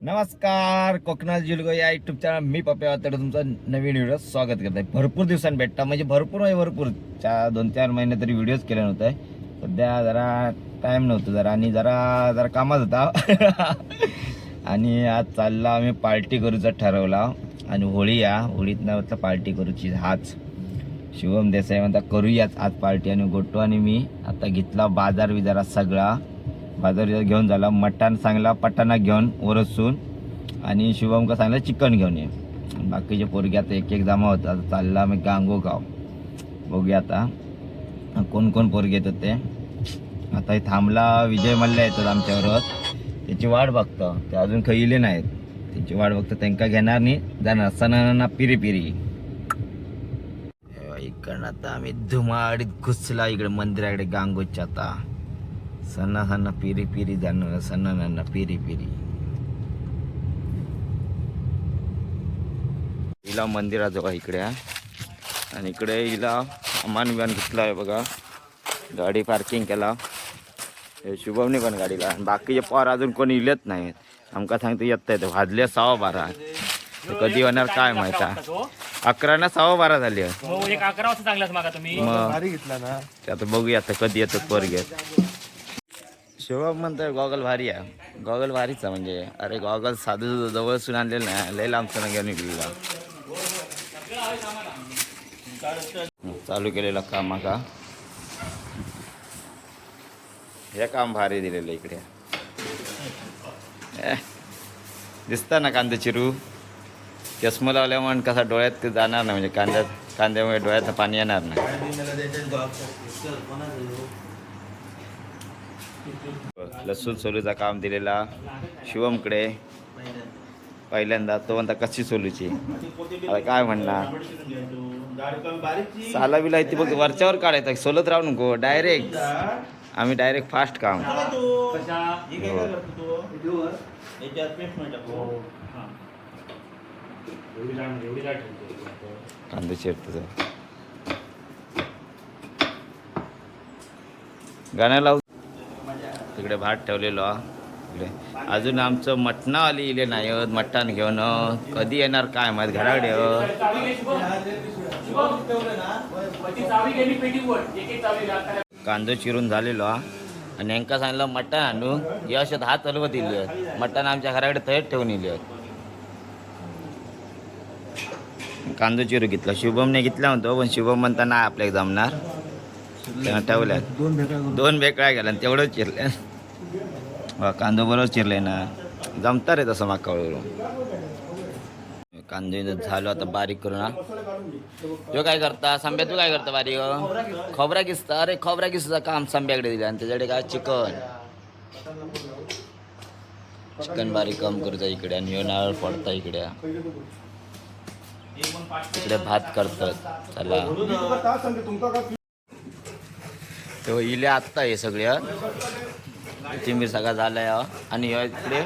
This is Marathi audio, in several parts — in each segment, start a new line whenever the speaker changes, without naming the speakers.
नमस्कार, कोकणात जिलगो या युट्यूब चॅनल मी पप्या तर तुमचं नवीन व्हिडिओ स्वागत करत आहे. भरपूर दिवसांनी भेटता म्हणजे भरपूर 2-4 महिने तरी व्हिडिओज केले नव्हते. सध्या जरा टाइम नव्हतं जरा आणि जरा कामात होता आणि आज चालला आम्ही पार्टी करूचा ठरवला आणि होळीत ना पार्टी करूची हाच शिवम देसाई म्हणता करूयाच आज पार्टी आणि गोटू आणि मी आता घेतला बाजार सगळा बाजार घेऊन झाला. मटण सांगला पटाणा घेऊन ओरसून आणि शिवम का सांगला चिकन घेऊन ये. बाकीचे पोरगे आता एक जमा होता. आता चालला आम्ही गाव बघूया आता कोण पोरगे येतात ते. आता हे थांबला विजय मल्ल्या येतात आमच्यावर त्याची वाट बघतो. ते अजून काही इले नाहीत. त्याची वाट बघतो त्यांना घेणार नाही जाणार सणांना पिरी इकडनं आता आम्ही धुमाडीत घुसला इकडे मंदिराकडे गांगोच्या. आता सणा पिरी जाणार सणांना पिरी हिला मंदिराजवळ इकडे आणि इकडे हिला सामान घेतला आहे बघा. गाडी पार्किंग केला शुभमने पण गाडीला. बाकीचे पार अजून कोणी इलेत नाहीत. आमका सांगतो येत आहे वाजले 12:15 कधी होणार काय माहिती. 11 ना 12:15 झाली.
11 वाजता चांगलाच मागा तुम्ही
घेतला ना. आता बघूया आता कधी येतात पोरगे. शिवम म्हणतोय गॉगल भारी आहे. गॉगल भारीचा म्हणजे अरे गॉगल साधू जवळसून आणलेलं नाही लय लांबचं घेऊन निघलेला. चालू केलेलं काम का हे काम भारी दिलेलं इकडे. दिसता ना कांदा चिरू चष्मा लावल्यामुळे कसा डोळ्यात जाणार नाही म्हणजे कांद्यामुळे डोळ्यात पाणी येणार नाही. लसूण सोलूचा काम दिलेला शिवमकडे पहिल्यांदा. तो म्हणता कशी सोलूची आता काय म्हणणार. साला बिला इथे बघ वरच्यावर काढायचं सोलत राहू नको डायरेक्ट. आम्ही डायरेक्ट फास्ट काम कांदा चिरतो. गाणं लावू तिकडे भात ठेवलेलो इकडे. अजून आमचं मटणं आली इले नाही. मटण घेऊन कधी येणार काय माहित घराकडे. कांदो चिरून झालेलो आणि यांका सांगितलं मटण आणू या अशात हात हलवत दिले. मटण आमच्या घराकडे तयार ठेवून इले. कांदो चिरू घेतला शुभमने घेतला म्हणतो पण शुभम म्हणता नाही आपल्याला जमणार ठेवल्या. दोन बेकळ्या गेल्या तेवढंच चिरले. कांदो बरोबर चिरले ना जमता रे तसं माकावळून. कांदो झालो आता बारीक करून. तो काय करता संब्या तू काय करता बारीक खोबरा किसता. अरे खोबरा किसचा काम संब्याकडे दिला आणि त्याच्याकडे काय चिकन बारीक काम करता इकडे आणि नारळ फोडता इकडे. इकडे भात करतात. चला तो इले आत्ता हे सगळे चिंबी सगळा झालाय आणि इकडे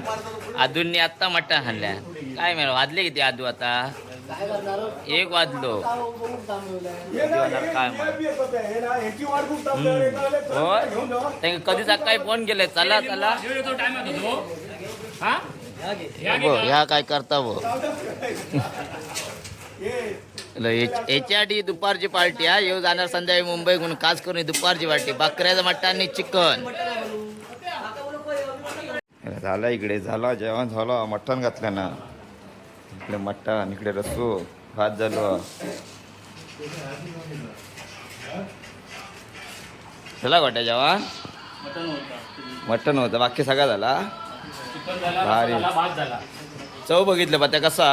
आदूंनी आत्ता मटण आणल्या. काय मिळालं वाजले किती आदू आता 1 वाजलो काय हो कधी सकाळी फोन केले चला ह्या काय करता वो याच्यासाठी दुपारची पार्टी येऊ जाणार संध्याकाळी मुंबईकडून खास करून दुपारची पार्टी. बकऱ्याचं मटण आणि चिकन झालं. इकडे झाला जेवण झालं. मटण घातलं ना इकडे मटण इकडे रस्सू भात झालो. झाला गोट्या जेवण मटण होतं बाकी सगळा झाला. भारी चव बघितलं त्या कसा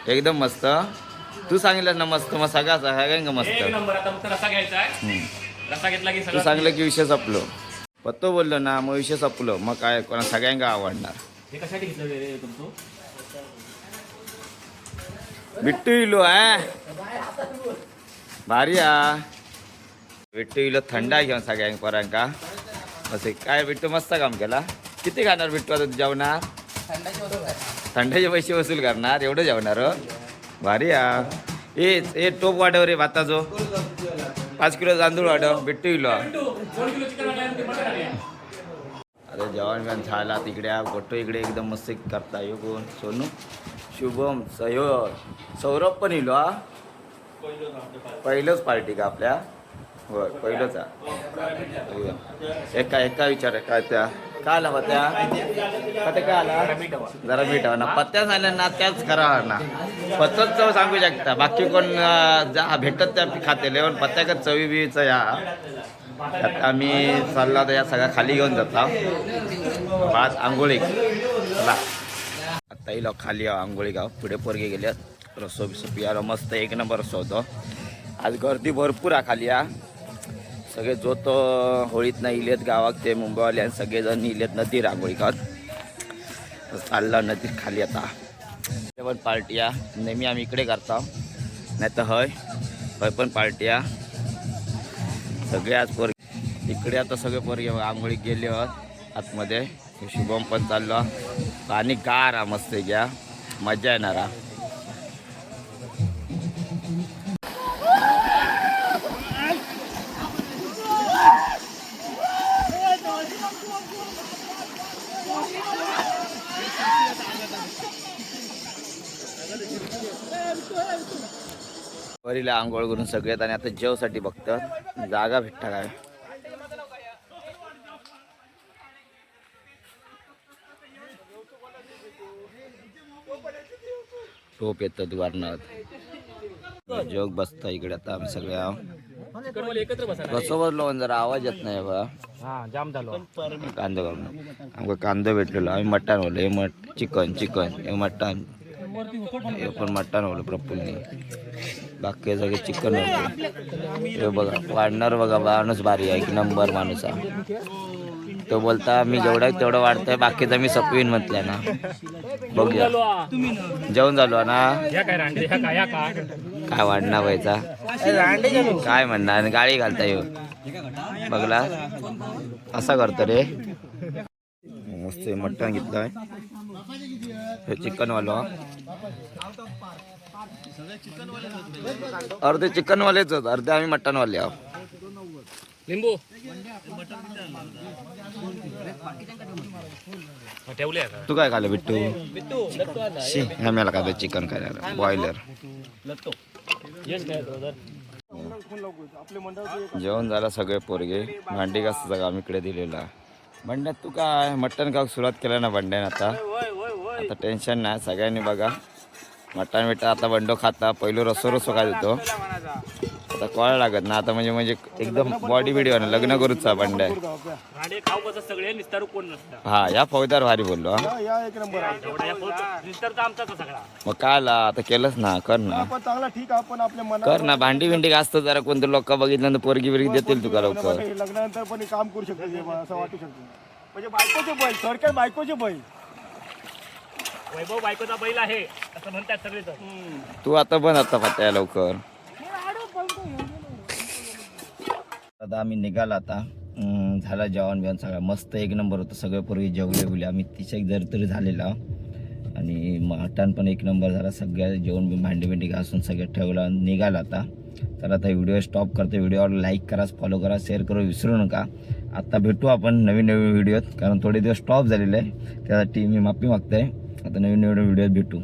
एकदम मस्त. तू सांगितलं ना मस्त मग सगळ्यांना मस्त. तू सांगितलं की विषय संपलो. पत्तो बोललो ना मग विषय संपलो. मग काय कोणा सगळ्यांना आवडणार. बिट्टू इलो भारी बिट्टू इलो थंडा घेऊन सगळ्यांना पोरांका असे काय. बिट्टू मस्त काम केला. किती खाणार बिट्टू आता तू जेवणार. थंडाचे पैसे वसूल करणार एवढं जेवणार भारी ए टोप वाढव रे भाताचो 5 किलो तांदूळ वाढव बिट्टू इलो. तर जेवण बिवण झाला तिकडे फोटो इकडे एकदम मस्त करता यो कोण सोनू शुभम सौरभ पण येलो हा पहिलंच पार्टी का आपल्या होय पहिलंच एका विचार काय त्या काय आला पत्त्या पत्या काय आला जरा मीठ ना पत्त्या झाल्या ना त्याच खरा ना पत्तच चव सांगू शकता बाकी कोण जा भेटत त्या खातेले पण पत्त्या का चवी बीचं या आता आम्ही चालला तर या सगळ्या खाली घेऊन जाता भात आंघोळी चला आता येईल खाली आंघोळी गाव पुढे पोरगे गेल्यात रस्सो बिसो पियाला मस्त एक नंबर रस्सा होतो आज गर्दी भरपूर आहे खाली सगळे जो तो होळीत नाही इलेत गावात ते मुंबईवाले आणि सगळेजण इलेत नदी रांगोळी खात चालला नदीत खाली आता पण पार्टी नेहमी आम्ही इकडे करता नाही तर हय पण पार्टी सगळे आज पोर इकडे आता सगळे पोरगे आंघोळी गेले आतमध्ये शुभम पण चाललो आणि गार मस्त घ्या मजा येणार वरीला आंघोळ करून सगळ्यात आणि आता जेवसाठी बघतात जागा भेटता काय टोप येतात वारणात जोग बसता इकडे आता आम्ही सगळ्या कसं बसलो जरा आवाज येत नाही बा
जाम झालो
कांदा करून आमका कांदा भेटलेलो आम्ही मटण बोललो हे चिकन हे मटण हे पण मटण बोललो प्रफुल्ली बाकी सगळे चिकन होते हे बघा वाढणार बघा माणूस भारी आहे एक नंबर माणूस तो बोलता मी जेवढा तेवढं वाढतंय बाकीचं मी सपवीन म्हटलं ना बघूया जेवण झालो ना काय वाढणार व्हायचा काय म्हणणार गाडी घालता येऊ बघला असा करतो रे मस्त मटण घेतलंय हे चिकनवाला अर्धे चिकनवालेच होत अर्धे आम्ही मटनवाले आहो
लिंबू ठेवले
तू काय खाल्लं बिट्टू आम्हाला काय चिकन खायला बॉयलर जेवण झालं सगळे पोरगे भांडी घास सगळं आम्ही इकडे दिलेला बंड्यात तू काय मटण खाऊ सुरुवात केलं ना बंड्यान आता टेन्शन नाही सगळ्यांनी बघा मटण बिटण आता बंडो खाता पहिलं रस्सो काय देतो आता कळ लागत ना आता म्हणजे एकदम बॉडी बिडी ना लग्न करूचा बंड्या हा या फौजदार भारी बोललो मग काय आला आता केलंच ना कर ना भांडी बिंडी घासतो जरा कोणते लोक बघितलं तर पोरगी बिरगी देतील तुका लवकर
लग्नानंतर पण काम करू शकतो असं वाटू शकतो म्हणजे बायकोचे बैल थोडक्यात बायकोचे बैल
वैभव बायकोचा बैल आहे असं म्हणतात सगळे
तू आता पण आता फाट्या लवकर आता आम्ही निघाला आता झाला जेवण बिवण सगळं मस्त एक नंबर होतं सगळे पूर्वी जेवले बिवले आम्ही तिच्या जर तरी झालेला आणि मटण पण एक नंबर झाला सगळ्या जेवण बी भांडी बिंडी घासून सगळं ठेवलं निघाला आता तर आता व्हिडिओ स्टॉप करतो व्हिडिओवर लाईक करा फॉलो करा शेअर करू विसरू नका आता भेटू आपण नवीन व्हिडिओत कारण थोडे दिवस स्टॉप झालेले आहे त्यासाठी मी माफी मागतोय आता नवीन व्हिडिओत भेटू